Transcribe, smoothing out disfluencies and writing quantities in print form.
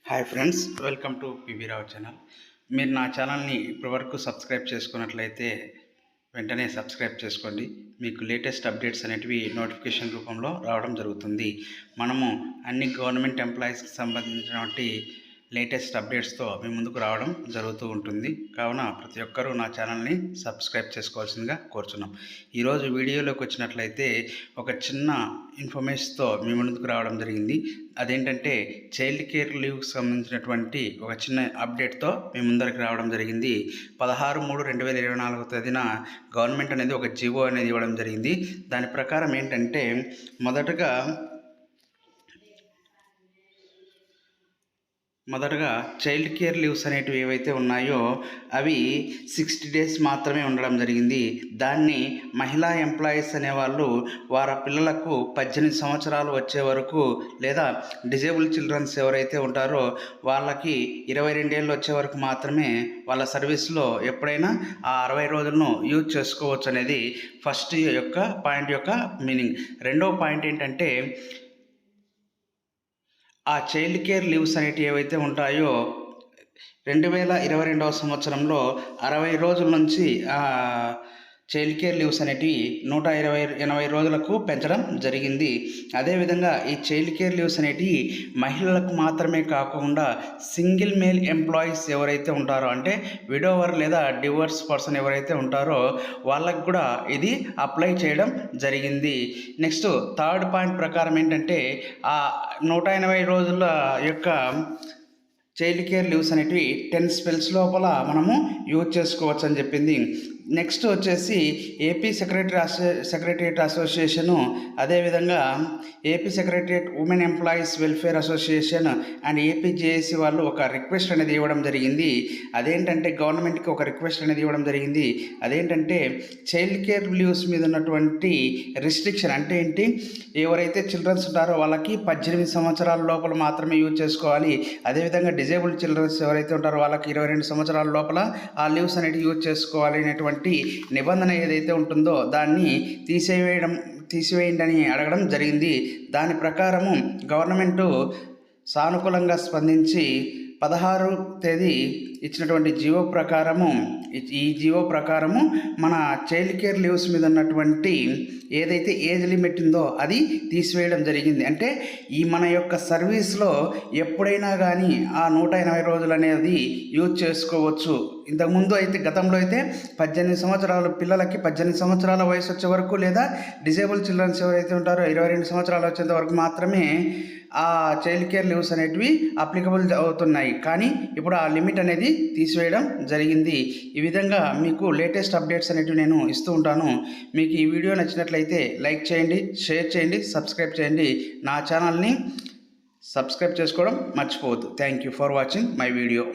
Hi friends, welcome to PV Rao channel. మీరు నా ఛానల్ని ఇప్పటివరకు సబ్స్క్రైబ్ చేసుకున్నట్లయితే వెంటనే సబ్స్క్రైబ్ చేసుకోండి. మీకు లేటెస్ట్ అప్డేట్స్ అనేటివి నోటిఫికేషన్ రూపంలో రావడం జరుగుతుంది. మనము అన్ని గవర్నమెంట్ ఎంప్లాయీస్కి సంబంధించినటువంటి లేటెస్ట్ అప్డేట్స్తో మీ ముందుకు రావడం జరుగుతూ ఉంటుంది. కావున ప్రతి ఒక్కరూ నా ఛానల్ని సబ్స్క్రైబ్ చేసుకోవాల్సిందిగా కోరుచున్నాం. ఈరోజు వీడియోలోకి వచ్చినట్లయితే ఒక చిన్న ఇన్ఫర్మేషన్తో మీ ముందుకు రావడం జరిగింది. అదేంటంటే చైల్డ్ కేర్ లీవ్కి సంబంధించినటువంటి ఒక చిన్న అప్డేట్తో మీ ముందరికి రావడం జరిగింది. 16/3/2024 తేదీన గవర్నమెంట్ అనేది ఒక జీవో అనేది ఇవ్వడం జరిగింది. దాని ప్రకారం ఏంటంటే మొదటగా చైల్డ్ కేర్ లీవ్స్ అనేటివి ఏవైతే ఉన్నాయో అవి 60 డేస్ మాత్రమే ఉండడం జరిగింది. దాన్ని మహిళా ఎంప్లాయీస్ అనేవాళ్ళు వారి పిల్లలకు 18 సంవత్సరాలు వచ్చే వరకు లేదా డిజేబుల్ చిల్డ్రన్స్ ఎవరైతే ఉంటారో వాళ్ళకి 22 ఏళ్ళు వచ్చే వరకు మాత్రమే వాళ్ళ సర్వీస్లో ఎప్పుడైనా ఆ 60 రోజులను యూజ్ చేసుకోవచ్చు అనేది ఫస్ట్ పాయింట్ యొక్క మీనింగ్. రెండవ పాయింట్ ఏంటంటే ఆ చైల్డ్ కేర్ లీవ్స్ అనేటివి ఏవైతే ఉంటాయో 2022వ సంవత్సరంలో 60 రోజుల నుంచి చైల్డ్ కేర్ లీవ్స్ అనేటివి 180 రోజులకు పెంచడం జరిగింది. అదేవిధంగా ఈ చైల్డ్ కేర్ లీవ్స్ అనేటివి మహిళలకు మాత్రమే కాకుండా సింగిల్ మేల్ ఎంప్లాయీస్ ఎవరైతే ఉంటారో అంటే విడోవర్ లేదా డివోర్స్ పర్సన్ ఎవరైతే ఉంటారో వాళ్ళకు కూడా ఇది అప్లై చేయడం జరిగింది. నెక్స్ట్ థర్డ్ పాయింట్ ప్రకారం ఏంటంటే ఆ 180 రోజుల యొక్క చైల్డ్ కేర్ లీవ్స్ అనేటివి 10 స్పెల్స్ లోపల మనము యూజ్ చేసుకోవచ్చు అని చెప్పింది. నెక్స్ట్ వచ్చేసి ఏపీ సెక్రటరియట్ అసోసియేషను, అదేవిధంగా AP secretariat women employees welfare association and APJAC వాళ్ళు ఒక రిక్వెస్ట్ అనేది ఇవ్వడం జరిగింది. అదేంటంటే గవర్నమెంట్కి ఒక రిక్వెస్ట్ అనేది ఇవ్వడం జరిగింది. అదేంటంటే చైల్డ్ కేర్ లీవ్స్ మీద ఉన్నటువంటి రిస్ట్రిక్షన్ అంటే ఏంటి, ఎవరైతే చిల్డ్రన్స్ ఉంటారో వాళ్ళకి 18 సంవత్సరాల లోపల మాత్రమే యూజ్ చేసుకోవాలి. అదేవిధంగా డిజేబుల్డ్ చిల్డ్రన్స్ ఎవరైతే ఉంటారో వాళ్ళకి 22 సంవత్సరాల లోపల ఆ లీవ్స్ అనేవి యూజ్ చేసుకోవాలి అనేటువంటి నిబంధన ఏదైతే ఉంటుందో దాన్ని తీసివేయండి అని అడగడం జరిగింది. దాని ప్రకారము గవర్నమెంటు సానుకూలంగా స్పందించి 16వ తేదీ ఇచ్చినటువంటి ఈ జీవో ప్రకారము మన చైల్డ్ కేర్ లీవ్స్ మీద ఉన్నటువంటి ఏదైతే ఏజ్ లిమిట్ ఉందో అది తీసివేయడం జరిగింది. అంటే ఈ మన యొక్క సర్వీస్లో ఎప్పుడైనా కానీ ఆ 180 రోజులు అనేది యూజ్ చేసుకోవచ్చు. ఇంతకుముందు అయితే గతంలో అయితే 18 సంవత్సరాల పిల్లలకి 18 సంవత్సరాల వయసు వచ్చే వరకు లేదా డిజేబుల్ చిల్డ్రన్స్ ఎవరైతే ఉంటారో 22 సంవత్సరాలు వచ్చేంత వరకు మాత్రమే ఆ చైల్డ్ కేర్ లీవ్స్ అనేటివి అప్లికబుల్ అవుతున్నాయి. కానీ ఇప్పుడు ఆ లిమిట్ అనేది తీసివేయడం జరిగింది. ఈ విధంగా మీకు లేటెస్ట్ అప్డేట్స్ అనేటివి నేను ఇస్తూ ఉంటాను. మీకు ఈ వీడియో నచ్చినట్లయితే లైక్ చేయండి, షేర్ చేయండి, సబ్స్క్రైబ్ చేయండి. నా ఛానల్ని సబ్స్క్రైబ్ చేసుకోవడం మర్చిపోవద్దు. Thank you for watching my video.